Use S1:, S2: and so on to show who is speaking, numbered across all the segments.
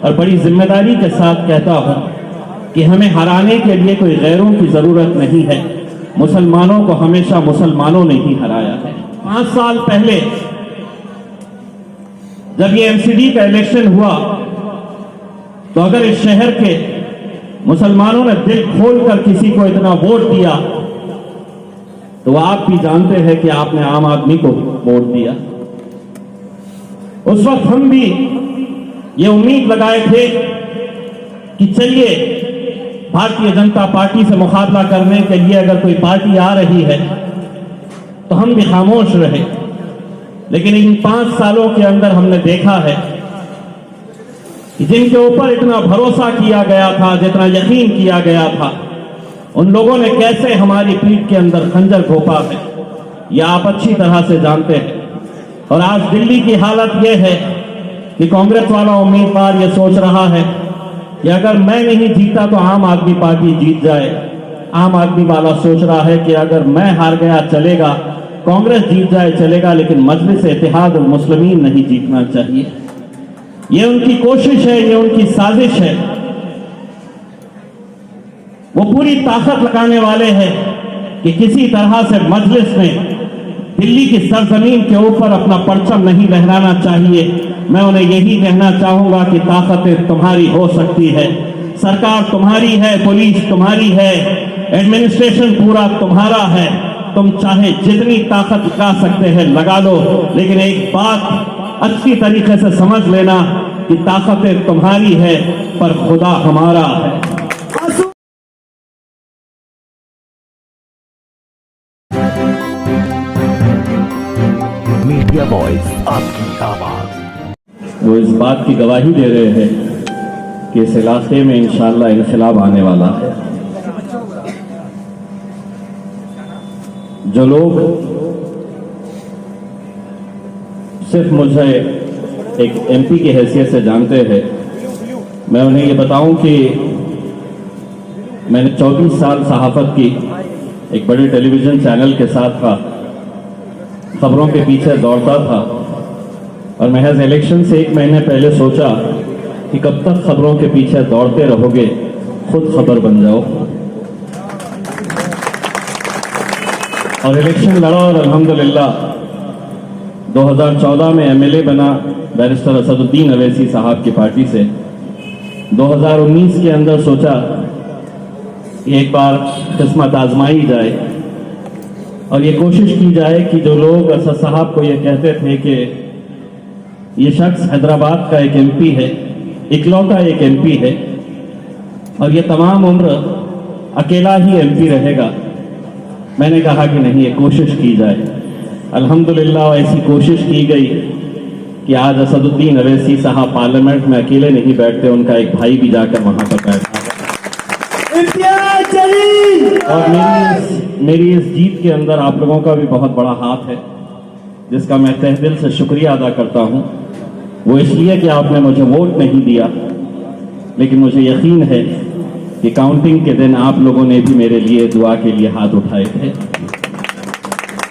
S1: और बड़ी जिम्मेदारी के साथ कहता हूं कि हमें हराने के लिए कोई गैरों की जरूरत नहीं है। मुसलमानों को हमेशा मुसलमानों ने ही हराया है। 5 साल पहले जब ये एमसीडी का इलेक्शन हुआ तो अगर इस शहर के मुसलमानों ने दिल खोलकर किसी को इतना वोट दिया तो आप भी जानते हैं कि आपने आम आदमी को वोट दिया। उस वक्त हम भी ये उम्मीद लगाए थे कि चलिए भारतीय जनता पार्टी से मुकाबला करने के लिए अगर कोई पार्टी आ रही है तो हम भी खामोश रहे। लेकिन इन 5 सालों के अंदर हमने देखा है कि जिनके ऊपर इतना भरोसा किया गया था, जितना यकीन किया गया था, उन लोगों ने कैसे हमारी पीठ के अंदर खंजर घोंपा है, यह आप अच्छी तरह से जानते हैं। और आज दिल्ली की हालत यह है कि कांग्रेस वाला उम्मीदवार यह सोच रहा है कि अगर मैं नहीं जीता तो आम आदमी पार्टी जीत जाए। आम आदमी वाला सोच रहा है कि अगर मैं हार गया चलेगा, कांग्रेस जीत जाए चलेगा, लेकिन मजलिस इत्तेहाद मुस्लिमीन नहीं जीतना चाहिए। ये उनकी कोशिश है, ये उनकी साजिश है। वो पूरी ताकत लगाने वाले हैं कि किसी तरह से मजलिस में दिल्ली की सरजमीन के ऊपर अपना परचम नहीं लहराना चाहिए। मैं उन्हें यही कहना चाहूंगा कि ताकतें तुम्हारी हो सकती है, सरकार तुम्हारी है, पुलिस तुम्हारी है, एडमिनिस्ट्रेशन पूरा तुम्हारा है। तुम चाहे जितनी ताकत लगा सकते हैं लगा लो, लेकिन एक बात अच्छी तरीके से समझ लेना कि ताकतें तुम्हारी है पर खुदा हमारा है।
S2: मीडिया वॉइस, आपकी आवाज।
S1: वो इस बात की गवाही दे रहे हैं कि इस इलाके में इंशाअल्लाह इनकलाब आने वाला है। जो लोग सिर्फ मुझे एक एमपी की हैसियत से जानते हैं, मैं उन्हें ये बताऊं कि मैंने 24 साल सहाफत की, एक बड़े टेलीविजन चैनल के साथ था, खबरों के पीछे दौड़ता था और महज इलेक्शन से 1 महीने पहले सोचा कि कब तक खबरों के पीछे दौड़ते रहोगे, खुद खबर बन जाओ। और इलेक्शन लड़ा और अल्हम्दुलिल्लाह 2014 में एमएलए बना बैरिस्टर असदुद्दीन अवैसी साहब की पार्टी से। 2019 के अंदर सोचा कि एक बार किस्मत आजमाई जाए और ये कोशिश की जाए कि जो लोग असद साहब को ये कहते थे कि ये शख्स हैदराबाद का एक एमपी है, इकलौता एक एमपी है और ये तमाम उम्र अकेला ही एमपी रहेगा, मैंने कहा कि नहीं, ये कोशिश की जाए। अल्हम्दुलिल्लाह ऐसी कोशिश की गई कि आज असदुद्दीन अवैसी साहब पार्लियामेंट में अकेले नहीं बैठते, उनका एक भाई भी जाकर वहां पर बैठा है। और मेरी इस जीत के अंदर आप लोगों का भी बहुत बड़ा हाथ है, जिसका मैं तहे दिल से शुक्रिया अदा करता हूं। वो इसलिए कि आपने मुझे वोट नहीं दिया, लेकिन मुझे यकीन है कि काउंटिंग के दिन आप लोगों ने भी मेरे लिए दुआ के लिए हाथ उठाए थे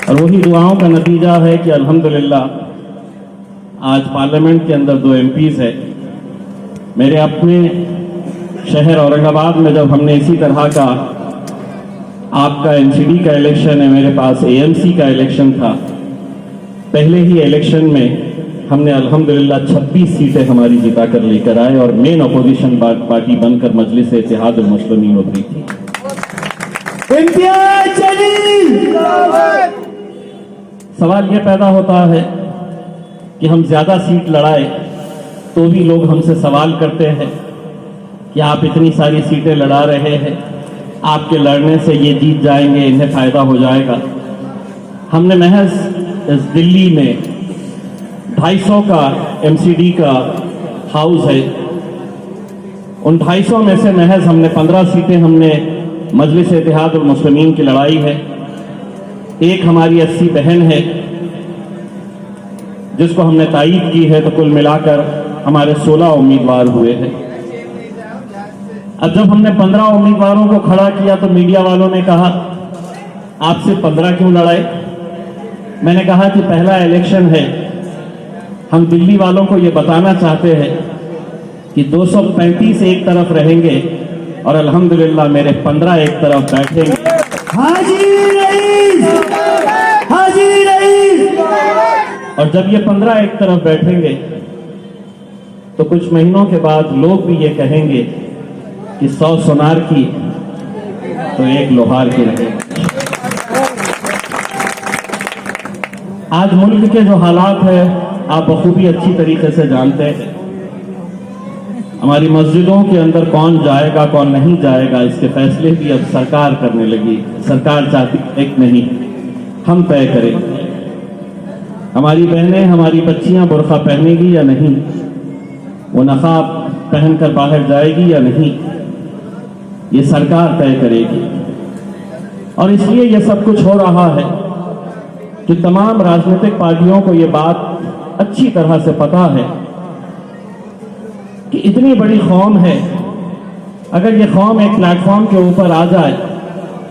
S1: और वही दुआओं का नतीजा है कि अल्हम्दुलिल्लाह आज पार्लियामेंट के अंदर 2 एमपीज है। मेरे अपने शहर औरंगाबाद में जब हमने इसी तरह का आपका एमसीडी का इलेक्शन है, मेरे पास एएमसी का इलेक्शन था, पहले ही इलेक्शन में हमने अल्हम्दुलिल्लाह 26 सीटें हमारी जिता कर लेकर आए और मेन अपोजिशन पार्टी बनकर मजलिस इत्तेहाद मुस्लिमीन उभरी थी। सवाल यह पैदा होता है कि हम ज्यादा सीट लड़ाए तो भी लोग हमसे सवाल करते हैं कि आप इतनी सारी सीटें लड़ा रहे हैं, आपके लड़ने से ये जीत जाएंगे, इन्हें फायदा हो जाएगा। हमने महज इस दिल्ली में 250 का एमसीडी का हाउस है, उन 250 में से महज हमने 15 सीटें हमने मजलिस इत्तेहाद मुस्लिमीन की लड़ाई है। एक हमारी 80 बहन है जिसको हमने तायीद की है, तो कुल मिलाकर हमारे 16 उम्मीदवार हुए हैं। अब जब हमने 15 उम्मीदवारों को खड़ा किया तो मीडिया वालों ने कहा आपसे 15 क्यों लड़ाए। मैंने कहा कि पहला इलेक्शन है, हम दिल्ली वालों को ये बताना चाहते हैं कि 235 एक तरफ रहेंगे और अल्हम्दुलिल्लाह मेरे 15 एक तरफ बैठेंगे।
S3: हाजी रईस, हाजी रईस।
S1: और जब ये 15 एक तरफ बैठेंगे तो कुछ महीनों के बाद लोग भी ये कहेंगे कि 100 सोनार की तो एक लोहार की रहेगी। आज मुल्क के जो हालात है आप बखूबी अच्छी तरीके से जानते हैं। हमारी मस्जिदों के अंदर कौन जाएगा कौन नहीं जाएगा इसके फैसले भी अब सरकार करने लगी। सरकार चाहती एक नहीं, हम तय करेंगे। हमारी बहनें हमारी बच्चियां बुर्का पहनेगी या नहीं, वो नकाब पहनकर बाहर जाएगी या नहीं, ये सरकार तय करेगी। और इसलिए ये सब कुछ हो रहा है कि तमाम राजनीतिक पार्टियों को ये बात अच्छी तरह से पता है कि इतनी बड़ी कौम है, अगर ये कौम एक प्लेटफॉर्म के ऊपर आ जाए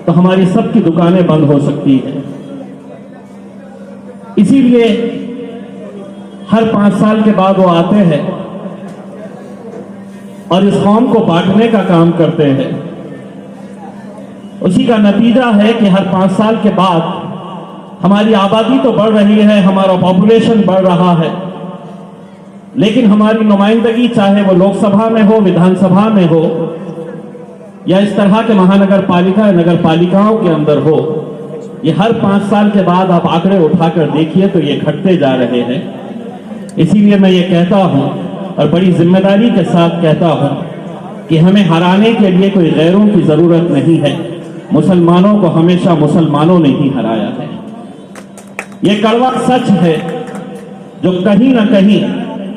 S1: तो हमारी सबकी दुकानें बंद हो सकती है। इसीलिए हर 5 साल के बाद वो आते हैं और इस कौम को बांटने का काम करते हैं। उसी का नतीजा है कि हर 5 साल के बाद हमारी आबादी तो बढ़ रही है, हमारा पॉपुलेशन बढ़ रहा है, लेकिन हमारी नुमाइंदगी चाहे वो लोकसभा में हो, विधानसभा में हो या इस तरह के महानगर पालिका नगर पालिकाओं के अंदर हो, ये हर 5 साल के बाद आप आंकड़े उठाकर देखिए तो ये घटते जा रहे हैं। इसीलिए मैं ये कहता हूं और बड़ी जिम्मेदारी के साथ कहता हूं कि हमें हराने के लिए कोई गैरों की जरूरत नहीं है। मुसलमानों को हमेशा मुसलमानों ने ही हराया है। ये कड़वा सच है जो कहीं ना कहीं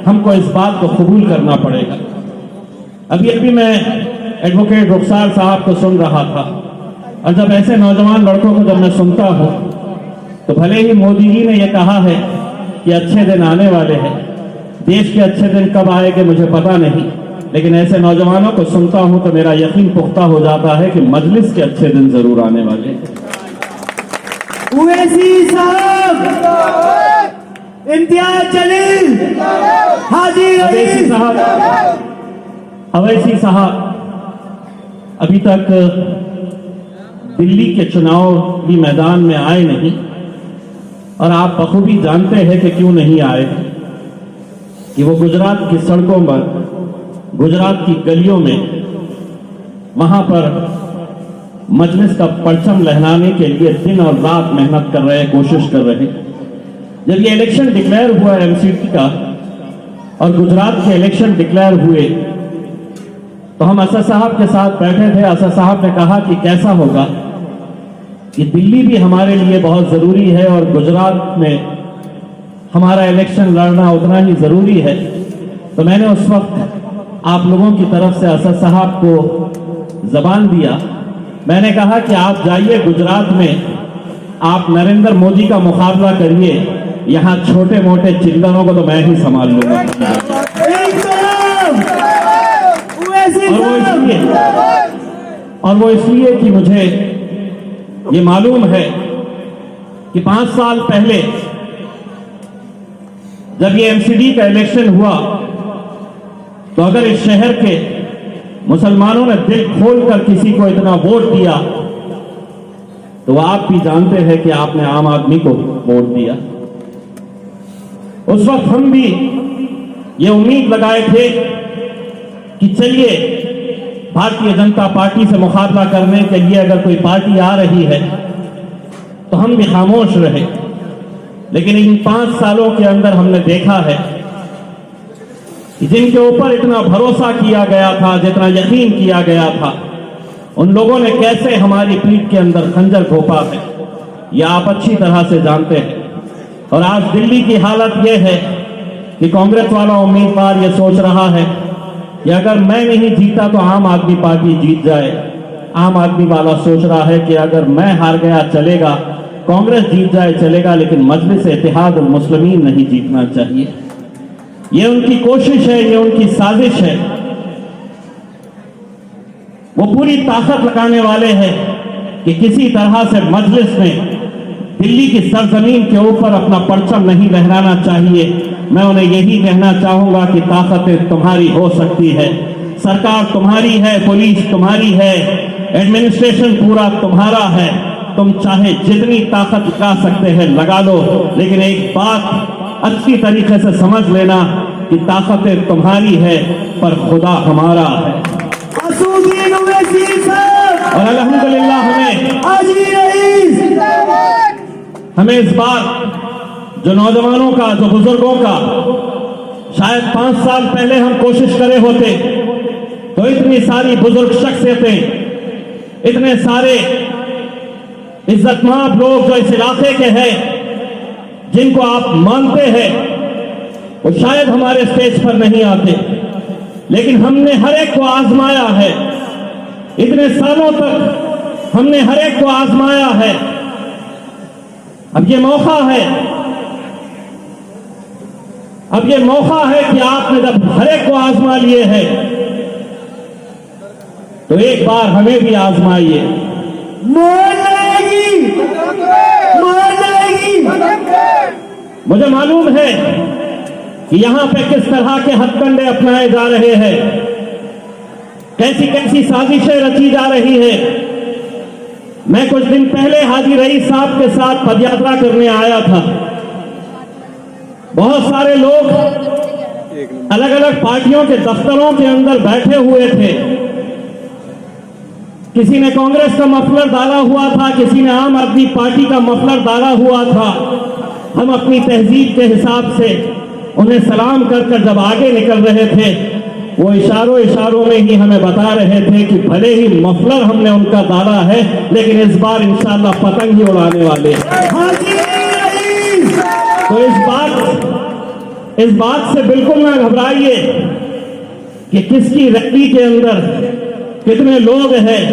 S1: हमको इस बात को कबूल करना पड़ेगा। अभी मैं एडवोकेट रुखसार साहब को सुन रहा था और जब ऐसे नौजवान लड़कों को जब मैं सुनता हूं तो भले ही मोदी जी ने यह कहा है कि अच्छे दिन आने वाले हैं, देश के अच्छे दिन कब आएंगे मुझे पता नहीं, लेकिन ऐसे नौजवानों को सुनता हूं तो मेरा यकीन पुख्ता हो जाता है कि मजलिस के अच्छे दिन जरूर आने वाले हैं।
S3: उवैसी साहब, इम्तियाज जलील, हाजी रईस
S1: साहब, अवैसी साहब अभी तक दिल्ली के चुनावी मैदान में आए नहीं और आप बखूबी जानते हैं कि क्यों नहीं आए, कि वो गुजरात की सड़कों पर, गुजरात की गलियों में वहां पर मजलिस का परचम लहराने के लिए दिन और रात मेहनत कर रहे, कोशिश कर रहे। जब ये इलेक्शन डिक्लेयर हुआ एमसीडी का और गुजरात के इलेक्शन डिक्लेयर हुए तो हम असद साहब के साथ बैठे थे। असद साहब ने कहा कि कैसा होगा कि दिल्ली भी हमारे लिए बहुत जरूरी है और गुजरात में हमारा इलेक्शन लड़ना उतना ही जरूरी है। तो मैंने उस वक्त आप लोगों की तरफ से असद साहब को जबान दिया। मैंने कहा कि आप जाइए गुजरात में, आप नरेंद्र मोदी का मुकाबला करिए, यहां छोटे मोटे चिल्लरों को तो मैं ही संभाल लूंगा। और वो इसलिए कि मुझे ये मालूम है कि 5 साल पहले जब ये एमसीडी का इलेक्शन हुआ तो अगर इस शहर के मुसलमानों ने दिल खोलकर किसी को इतना वोट दिया तो आप भी जानते हैं कि आपने आम आदमी को वोट दिया। उस वक्त हम भी ये उम्मीद लगाए थे कि चलिए भारतीय जनता पार्टी से मुकाबला करने के लिए अगर कोई पार्टी आ रही है तो हम भी खामोश रहे। लेकिन इन 5 सालों के अंदर हमने देखा है कि जिनके ऊपर इतना भरोसा किया गया था, जितना यकीन किया गया था, उन लोगों ने कैसे हमारी पीठ के अंदर खंजर घोंपा है, यह आप अच्छी तरह से जानते हैं। और आज दिल्ली की हालत यह है कि कांग्रेस वाला उम्मीदवार यह सोच रहा है कि अगर मैं नहीं जीता तो आम आदमी पार्टी जीत जाए। आम आदमी वाला सोच रहा है कि अगर मैं हार गया चलेगा, कांग्रेस जीत जाए चलेगा, लेकिन मजलिस इत्तेहाद मुस्लिमीन नहीं जीतना चाहिए। ये उनकी कोशिश है, ये उनकी साजिश है। वो पूरी ताकत लगाने वाले हैं कि किसी तरह से मजलिस में दिल्ली की सरजमीन के ऊपर अपना परचम नहीं लहराना चाहिए। मैं उन्हें यही कहना चाहूंगा कि ताकतें तुम्हारी हो सकती है, सरकार तुम्हारी है, पुलिस तुम्हारी है, एडमिनिस्ट्रेशन पूरा तुम्हारा है। तुम चाहे जितनी ताकत लगा सकते हैं लगा लो, लेकिन एक बात अच्छी तरीके से समझ लेना कि ताकतें तुम्हारी है पर खुदा हमारा है।
S3: असदुद्दीन ओवैसी साहब
S1: और अल्हम्दुलिल्लाह हमें इस बार जो नौजवानों का, जो बुजुर्गों का, शायद 5 साल पहले हम कोशिश करे होते तो इतनी सारी बुजुर्ग शख्सियतें, इतने सारे इज्जतमान लोग जो इस इलाके के हैं, जिनको आप मानते हैं, वो शायद हमारे स्टेज पर नहीं आते, लेकिन हमने हर एक को आजमाया है। इतने सालों तक हमने हर एक को आजमाया है। अब ये मौका है, अब ये मौका है कि आपने जब हर एक को आजमा लिए है तो एक बार हमें भी आजमाइए।
S3: मोहर लगेगी, मोहर लगेगी।
S1: मुझे मालूम है कि यहां पे किस तरह के हथकंडे अपनाए जा रहे हैं, कैसी कैसी साजिशें रची जा रही है। मैं कुछ दिन पहले हाजी रईस साहब के साथ पदयात्रा करने आया था। बहुत सारे लोग अलग अलग पार्टियों के दफ्तरों के अंदर बैठे हुए थे। किसी ने कांग्रेस का मफलर डाला हुआ था, किसी ने आम आदमी पार्टी का मफलर डाला हुआ था। हम अपनी तहजीब के हिसाब से उन्हें सलाम कर जब आगे निकल रहे थे, वो इशारों में ही हमें बता रहे थे कि भले ही मफलर हमने उनका डाला है, लेकिन इस बार इंशाअल्लाह पतंग ही उड़ाने वाले हैं। तो इस बात से बिल्कुल ना घबराइए कि किसकी रैली के अंदर कितने लोग हैं,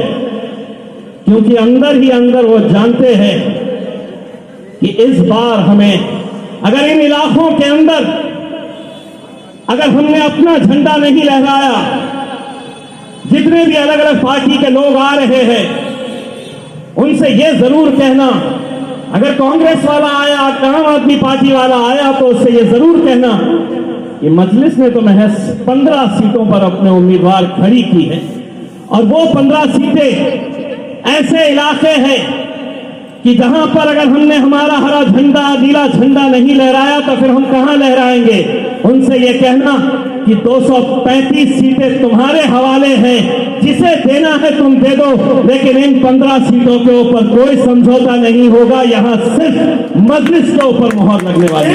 S1: क्योंकि अंदर ही अंदर वो जानते हैं कि इस बार हमें, अगर इन इलाकों के अंदर अगर हमने अपना झंडा नहीं लहराया, जितने भी अलग अलग पार्टी के लोग आ रहे हैं उनसे ये जरूर कहना, अगर कांग्रेस वाला आया, आम आदमी पार्टी वाला आया, तो उससे ये जरूर कहना कि मजलिस ने तो महज 15 सीटों पर अपने उम्मीदवार खड़ी की है, और वो 15 सीटें ऐसे इलाके हैं कि जहां पर अगर हमने हमारा हरा झंडा, नीला झंडा नहीं लहराया तो फिर हम कहां लहराएंगे। उनसे ये कहना कि 235 सीटें तुम्हारे हवाले हैं, जिसे देना है तुम दे दो, लेकिन इन 15 सीटों के ऊपर कोई समझौता नहीं होगा। यहां सिर्फ मजलिस के ऊपर मोहर लगने वाली है।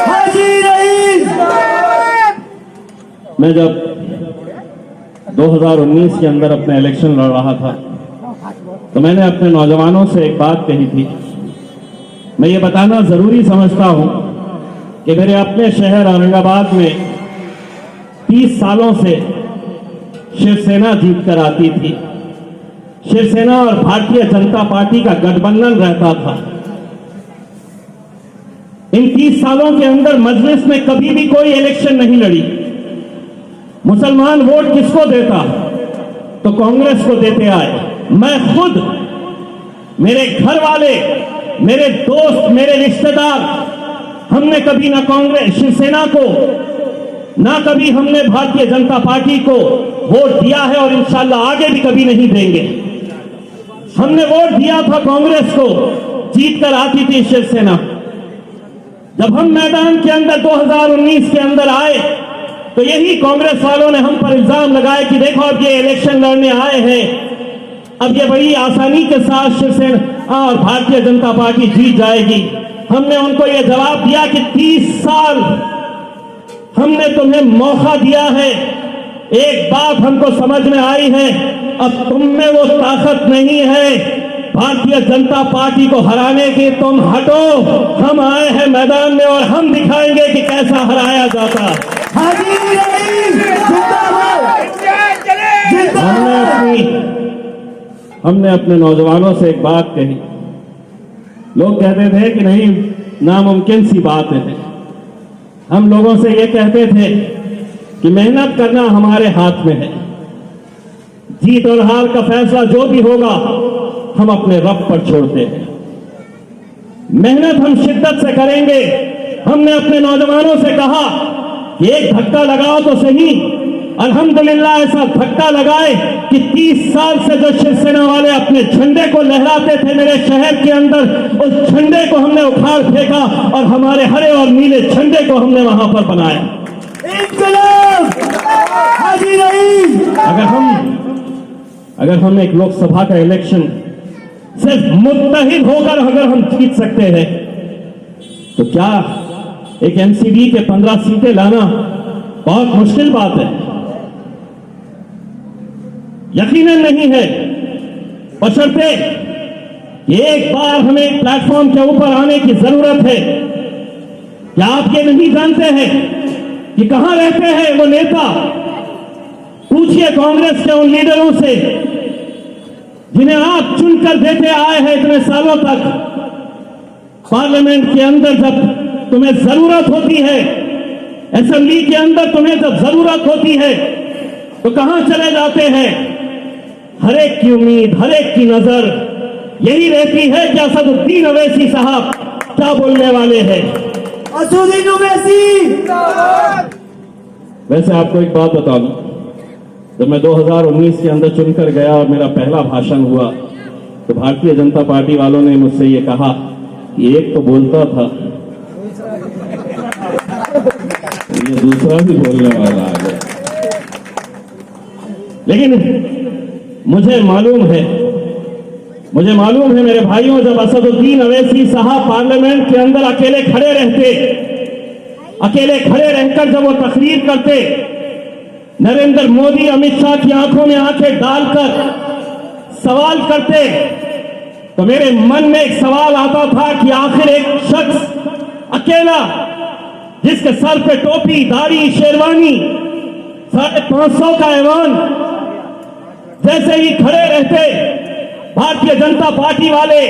S3: हाजी रईस।
S1: मैं जब 2019 के अंदर अपना इलेक्शन लड़ रहा था तो मैंने अपने नौजवानों से एक बात कही थी। मैं ये बताना जरूरी समझता हूं कि मेरे अपने शहर औरंगाबाद में 30 सालों से शिवसेना जीत कर आती थी। शिवसेना और भारतीय जनता पार्टी का गठबंधन रहता था। इन 30 सालों के अंदर मजलिस में कभी भी कोई इलेक्शन नहीं लड़ी। मुसलमान वोट किसको देता? तो कांग्रेस को देते आए। मैं खुद, मेरे घर वाले, मेरे दोस्त, मेरे रिश्तेदार, हमने कभी ना कांग्रेस, शिवसेना को, ना कभी हमने भारतीय जनता पार्टी को वोट दिया है और इंशाअल्लाह आगे भी कभी नहीं देंगे। हमने वोट दिया था कांग्रेस को, जीत कर आती थी शिवसेना। जब हम मैदान के अंदर 2019 के अंदर आए तो यही कांग्रेस वालों ने हम पर इल्जाम लगाया कि देखो अब ये इलेक्शन लड़ने आए हैं, अब ये बड़ी आसानी के साथ शिवसेना और भारतीय जनता पार्टी जीत जाएगी। हमने उनको ये जवाब दिया कि 30 साल हमने तुम्हें मौका दिया है, एक बात हमको समझ में आई है, अब तुम में वो ताकत नहीं है भारतीय जनता पार्टी को हराने की। तुम हटो, हम आए हैं मैदान में और हम दिखाएंगे कि कैसा हराया जाता।
S3: हाजी रईस जिंदाबाद।
S1: हमने अपने नौजवानों से एक बात कही। लोग कहते थे कि नहीं, नामुमकिन सी बात है। हम लोगों से ये कहते थे कि मेहनत करना हमारे हाथ में है, जीत और हार का फैसला जो भी होगा हम अपने रब पर छोड़ते हैं। मेहनत हम शिद्दत से करेंगे, हमने अपने नौजवानों से कहा कि एक धक्का लगाओ तो सही। अल्हम्दुलिल्लाह ऐसा धक्का लगाए कि 30 साल से जो शिवसेना वाले अपने झंडे को लहराते थे मेरे शहर के अंदर, उस झंडे को हमने उखाड़ फेंका और हमारे हरे और नीले झंडे को हमने वहां पर बनाया।
S3: इंकलाब हाजी रईस।
S1: अगर हम एक लोकसभा का इलेक्शन सिर्फ मुत्तहिद होकर अगर हम जीत सकते हैं, तो क्या एक एमसीडी के 15 सीटें लाना बहुत मुश्किल बात है? यकीनन नहीं है, बशर्ते एक बार हमें प्लेटफॉर्म के ऊपर आने की जरूरत है। क्या आप ये नहीं जानते हैं कि कहां रहते हैं वो नेता? पूछिए कांग्रेस के उन लीडरों से जिन्हें आप चुनकर देते आए हैं इतने सालों तक। पार्लियामेंट के अंदर जब तुम्हें जरूरत होती है, असेंबली के अंदर तुम्हें जब जरूरत होती है, तो कहां चले जाते हैं? हर एक की उम्मीद, हर एक की नजर यही रहती है कि असदुद्दीन ओवैसी साहब क्या बोलने वाले हैं।
S3: असदुद्दीन ओवैसी।
S1: वैसे आपको एक बात बता दूं, जब मैं 2019 के अंदर चुनकर गया और मेरा पहला भाषण हुआ, तो भारतीय जनता पार्टी वालों ने मुझसे ये कहा कि एक तो बोलता था, ये दूसरा भी बोलने वाला आ गया। लेकिन मुझे मालूम है मेरे भाइयों, जब असदुद्दीन ओवैसी साहब पार्लियामेंट के अंदर अकेले खड़े रहते, अकेले खड़े रहकर जब वो तकरीर करते, नरेंद्र मोदी अमित शाह की आंखों में आंखें डालकर सवाल करते, तो मेरे मन में एक सवाल आता था कि आखिर एक शख्स अकेला जिसके सर पे टोपी, दाढ़ी, शेरवानी, 550 का ऐवान, जैसे ही खड़े रहते भारतीय जनता पार्टी वाले,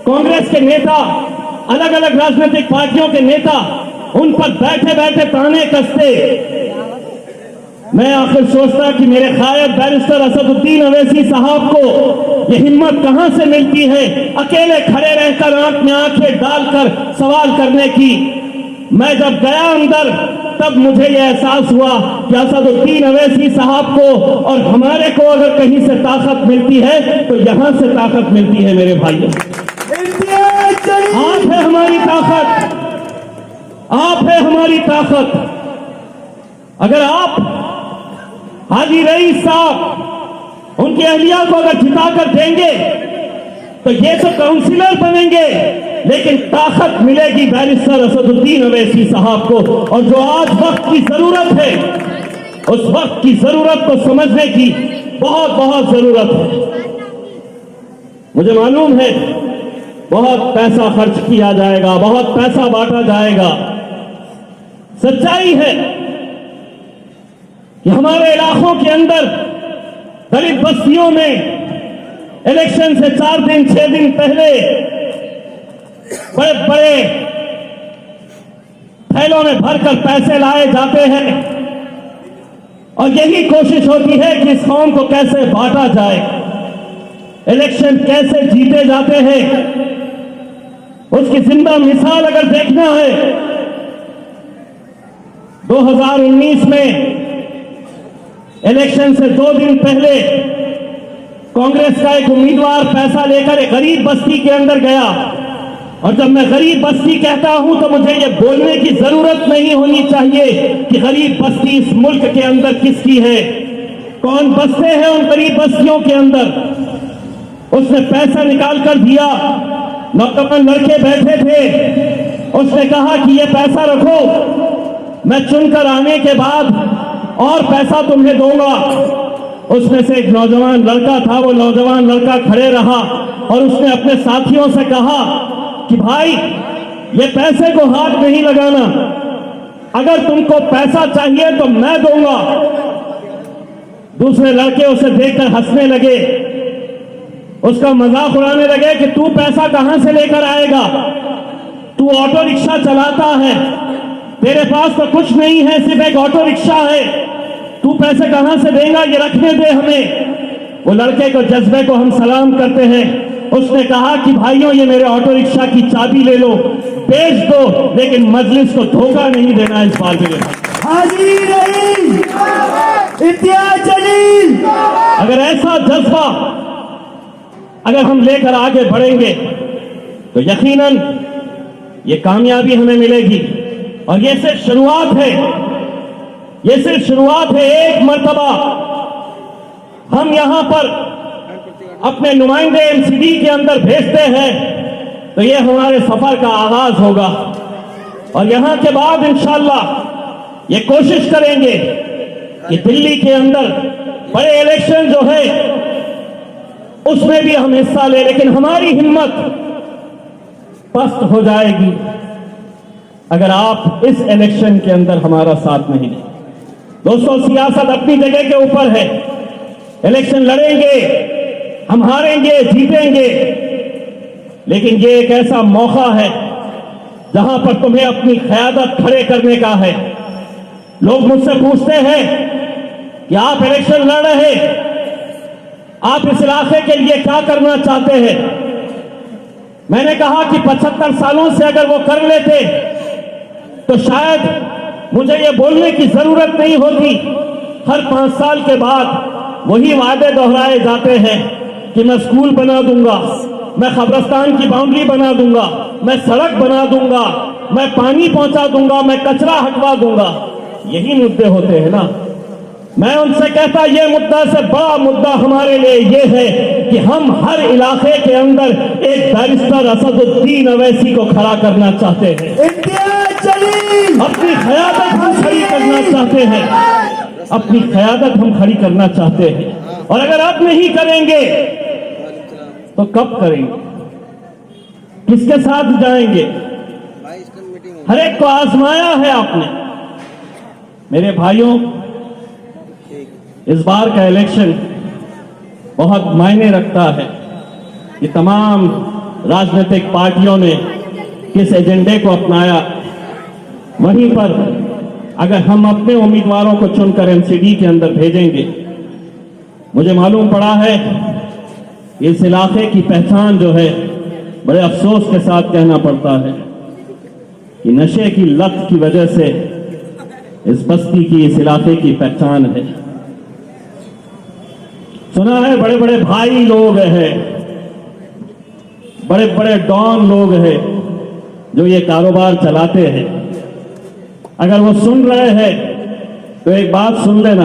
S1: कांग्रेस के नेता, अलग अलग राजनीतिक पार्टियों के नेता उन पर बैठे बैठे ताने कसते। मैं आखिर सोचता कि मेरे खायब बैरिस्टर असदुद्दीन ओवैसी साहब को यह हिम्मत कहां से मिलती है अकेले खड़े रहकर आंख में आंखें डालकर सवाल करने की। मैं जब गया अंदर, तब मुझे यह एहसास हुआ कि असदुद्दीन ओवैसी साहब को और हमारे को अगर कहीं से ताकत मिलती है तो यहां से ताकत मिलती है। मेरे भाइयों, आप है हमारी ताकत, आप है हमारी ताकत। अगर आप हाजी रईस साहब उनकी अहलिया को अगर जिताकर देंगे तो ये तो काउंसिलर बनेंगे, लेकिन ताकत मिलेगी बैरिस्टर असदुद्दीन ओवैसी साहब को। और जो आज वक्त की जरूरत है, उस वक्त की जरूरत को समझने की बहुत बहुत जरूरत है। मुझे मालूम है बहुत पैसा खर्च किया जाएगा, बहुत पैसा बांटा जाएगा। सच्चाई है कि हमारे इलाकों के अंदर दलित बस्तियों में इलेक्शन से 4 दिन 6 दिन पहले बड़े बड़े थैलों में भरकर पैसे लाए जाते हैं और यही कोशिश होती है कि इस कौम को कैसे बांटा जाए, इलेक्शन कैसे जीते जाते हैं। उसकी जिंदा मिसाल अगर देखना है, 2019 में इलेक्शन से 2 दिन पहले कांग्रेस का एक उम्मीदवार पैसा लेकर एक गरीब बस्ती के अंदर गया। और जब मैं गरीब बस्ती कहता हूं तो मुझे यह बोलने की जरूरत नहीं होनी चाहिए कि गरीब बस्ती इस मुल्क के अंदर किसकी है, कौन बसते हैं उन गरीब बस्तियों के अंदर। उसने पैसा निकाल कर दिया, नौजवान लड़के बैठे थे, उसने कहा कि यह पैसा रखो, मैं चुनकर आने के बाद और पैसा तुम्हें दूंगा। उसमें से एक नौजवान लड़का था, वो नौजवान लड़का खड़े रहा और उसने अपने साथियों से कहा कि भाई ये पैसे को हाथ नहीं लगाना, अगर तुमको पैसा चाहिए तो मैं दूंगा। दूसरे लड़के उसे देखकर हंसने लगे, उसका मजाक उड़ाने लगे कि तू पैसा कहां से लेकर आएगा, तू ऑटो रिक्शा चलाता है, तेरे पास तो कुछ नहीं है, सिर्फ एक ऑटो रिक्शा है, तू पैसे कहां से देगा, ये रखने दे हमें। वो लड़के को, जज्बे को हम सलाम करते हैं। उसने कहा कि भाइयों, ये मेरे ऑटो रिक्शा की चाबी ले लो, बेच दो, लेकिन मजलिस को धोखा नहीं देना इस बार मेरे भाई।
S3: हाजी रईस, इम्तियाज जलील।
S1: अगर ऐसा जज्बा अगर हम लेकर आगे बढ़ेंगे तो यकीनन ये कामयाबी हमें मिलेगी। और ये सिर्फ शुरुआत है, ये सिर्फ शुरुआत है। एक मर्तबा हम यहां पर अपने नुमाइंदे एमसीडी के अंदर भेजते हैं तो ये हमारे सफर का आगाज होगा। और यहां के बाद इंशाअल्लाह ये कोशिश करेंगे कि दिल्ली के अंदर बड़े इलेक्शन जो है उसमें भी हम हिस्सा ले, लेकिन हमारी हिम्मत पस्त हो जाएगी अगर आप इस इलेक्शन के अंदर हमारा साथ नहीं दें। दोस्तों, सियासत अपनी जगह के ऊपर है। इलेक्शन लड़ेंगे, हम हारेंगे, जीतेंगे, लेकिन ये एक ऐसा मौका है जहां पर तुम्हें अपनी क़यादत खड़े करने का है। लोग मुझसे पूछते हैं कि आप इलेक्शन लड़ रहे, आप इस इलाके के लिए क्या करना चाहते हैं? मैंने कहा कि 75 सालों से अगर वो कर लेते तो शायद मुझे ये बोलने की जरूरत नहीं होती। हर 5 साल के बाद वही वादे दोहराए जाते हैं कि मैं स्कूल बना दूंगा, मैं कब्रिस्तान की बाउंड्री बना दूंगा, मैं सड़क बना दूंगा, मैं पानी पहुंचा दूंगा, मैं कचरा हटवा दूंगा। यही मुद्दे होते हैं ना। मैं उनसे कहता, ये मुद्दा से बड़ा मुद्दा हमारे लिए ये है कि हम हर इलाके के अंदर एक बैरिस्टर असदुद्दीन अवैसी को खड़ा करना चाहते हैं।
S3: इम्तियाज जलील,
S1: अपनी क़यादत हम खड़ी करना चाहते हैं, अपनी क़यादत हम खड़ी करना चाहते हैं। और अगर अब नहीं करेंगे तो कब करेंगे? किसके साथ जाएंगे? हर एक को आजमाया है आपने। मेरे भाइयों, इस बार का इलेक्शन बहुत मायने रखता है कि तमाम राजनीतिक पार्टियों ने किस एजेंडे को अपनाया। वहीं पर अगर हम अपने उम्मीदवारों को चुनकर एमसीडी के अंदर भेजेंगे, मुझे मालूम पड़ा है इस इलाके की पहचान जो है, बड़े अफसोस के साथ कहना पड़ता है कि नशे की लत की वजह से इस बस्ती की, इस इलाके की पहचान है। सुना है बड़े बड़े भाई लोग हैं, बड़े बड़े डॉन लोग हैं जो ये कारोबार चलाते हैं। अगर वो सुन रहे हैं तो एक बात सुन लेना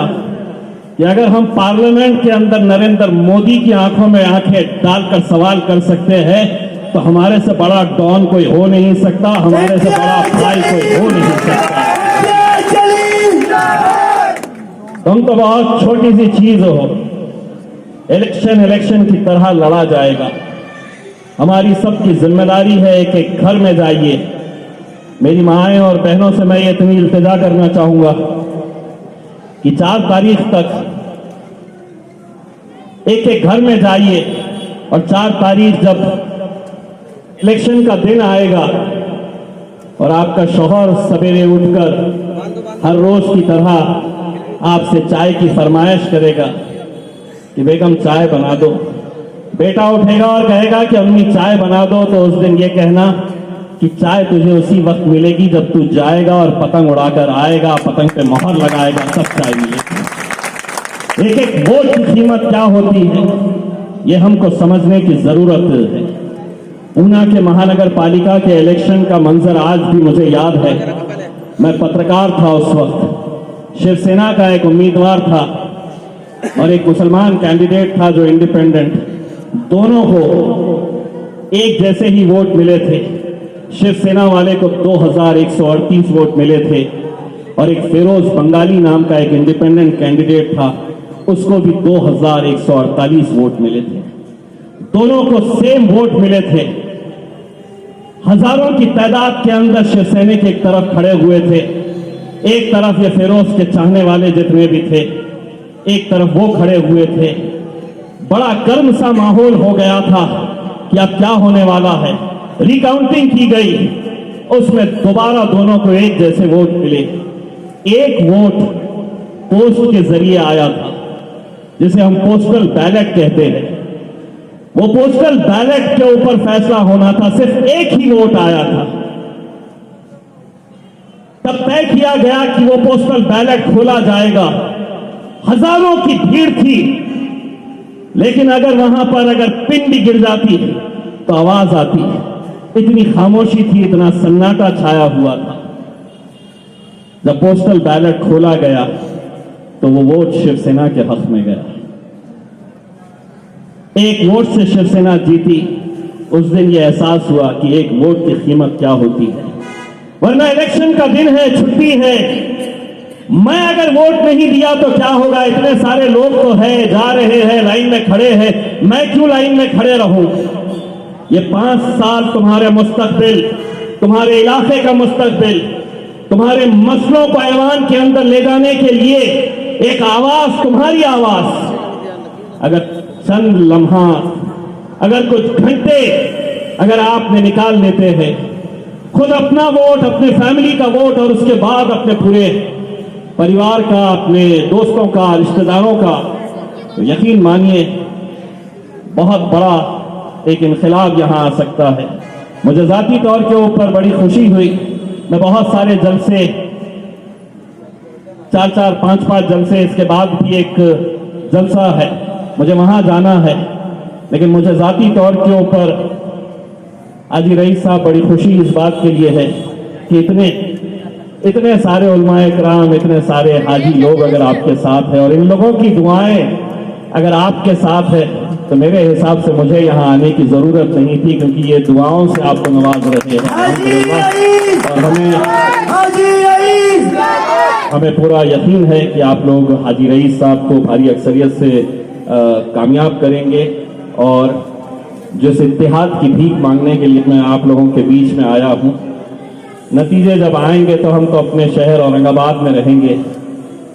S1: कि अगर हम पार्लियामेंट के अंदर नरेंद्र मोदी की आंखों में आंखें डालकर सवाल कर सकते हैं तो हमारे से बड़ा डॉन कोई हो नहीं सकता, हमारे से बड़ा भाई कोई हो नहीं सकता। तुम तो बहुत छोटी सी चीज हो। इलेक्शन की तरह लड़ा जाएगा। हमारी सबकी जिम्मेदारी है, एक एक घर में जाइए। मेरी माएँ और बहनों से मैं ये इतनी इल्तिजा करना चाहूंगा कि 4 तारीख तक एक एक घर में जाइए और 4 तारीख जब इलेक्शन का दिन आएगा और आपका शौहर सवेरे उठकर हर रोज की तरह आपसे चाय की फरमाइश करेगा कि बेगम चाय बना दो, बेटा उठेगा और कहेगा कि अम्मी चाय बना दो, तो उस दिन ये कहना कि चाय तुझे उसी वक्त मिलेगी जब तू जाएगा और पतंग उड़ाकर आएगा, पतंग पे मोहर लगाएगा, तब चाय मिलेगी। एक एक वोट की कीमत क्या होती है ये हमको समझने की जरूरत है। ऊना के महानगर पालिका के इलेक्शन का मंजर आज भी मुझे याद है। मैं पत्रकार था उस वक्त, शिवसेना का एक उम्मीदवार था और एक मुसलमान कैंडिडेट था जो इंडिपेंडेंट। दोनों को एक जैसे ही वोट मिले थे। शिवसेना वाले को 2138 वोट मिले थे और एक फिरोज बंगाली नाम का एक इंडिपेंडेंट कैंडिडेट था, उसको भी 2148 वोट मिले थे। दोनों को सेम वोट मिले थे। हजारों की तादाद के अंदर शिवसैनिक एक तरफ खड़े हुए थे, एक तरफ ये फिरोज के चाहने वाले जितने भी थे एक तरफ वो खड़े हुए थे। बड़ा गर्म सा माहौल हो गया था कि अब क्या होने वाला है। रिकाउंटिंग की गई, उसमें दोबारा दोनों को एक जैसे वोट मिले। एक वोट पोस्ट के जरिए आया था, जिसे हम पोस्टल बैलेट कहते हैं, वो पोस्टल बैलेट के ऊपर फैसला होना था, सिर्फ एक ही वोट आया था। तब तय किया गया कि वो पोस्टल बैलेट खोला जाएगा। हजारों की भीड़ थी, लेकिन अगर वहां पर अगर पिन भी गिर जाती तो आवाज आती। इतनी खामोशी थी, इतना सन्नाटा छाया हुआ था। जब पोस्टल बैलेट खोला गया तो वो वोट शिवसेना के हक में गया। एक वोट से शिवसेना जीती। उस दिन ये एहसास हुआ कि एक वोट की कीमत क्या होती है। वरना इलेक्शन का दिन है, छुट्टी है, मैं अगर वोट नहीं दिया तो क्या होगा? इतने सारे लोग तो है, जा रहे हैं, लाइन में खड़े हैं, मैं क्यों लाइन में खड़े रहूं? ये 5 साल तुम्हारे मुस्तकबिल, तुम्हारे इलाके का मुस्तकबिल, तुम्हारे मसलों को ऐवान के अंदर ले जाने के लिए एक आवाज, तुम्हारी आवाज, अगर चंद लम्हा, अगर कुछ घंटे अगर आपने निकाल लेते हैं, खुद अपना वोट, अपने फैमिली का वोट और उसके बाद अपने पूरे परिवार का, अपने दोस्तों का, रिश्तेदारों का, तो यकीन मानिए बहुत बड़ा एक इनकलाब यहां आ सकता है। मुझे जाती तौर के ऊपर बड़ी खुशी हुई। मैं बहुत सारे जलसे, 4-4, 5-5 जलसे, इसके बाद भी एक जलसा है, मुझे वहां जाना है। लेकिन मुझे जाती तौर के ऊपर हाजी रईस साहब बड़ी खुशी इस बात के लिए है कि इतने सारे उलमाए कराम, इतने सारे हाजी लोग अगर आपके साथ हैं और इन लोगों की दुआएं अगर आपके साथ है तो मेरे हिसाब से मुझे यहाँ आने की जरूरत नहीं थी, क्योंकि ये दुआओं से आपको नवाज रहे हैं। और हमें पूरा यकीन है कि आप लोग हाजी रईस साहब को भारी अक्सरियत से कामयाब करेंगे। और जिस इत्तेहाद की भीख मांगने के लिए मैं आप लोगों के बीच में आया हूं, नतीजे जब आएंगे तो हम तो अपने शहर औरंगाबाद में रहेंगे,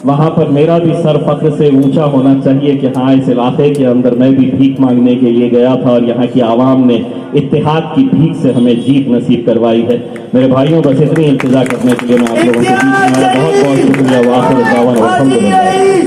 S1: वहां पर मेरा भी सर फख्र से ऊंचा होना चाहिए कि हाँ, इस इलाके के अंदर मैं भी भीख मांगने के लिए गया था और यहाँ की आवाम ने इत्तेहाद की भीख से हमें जीत नसीब करवाई है। मेरे भाइयों, बस इतनी इंतजार करने के लिए मैं आप लोगों के बीच में आया। बहुत बहुत शुक्रिया। वाखिर दावा अल्हम्दुलिल्लाह।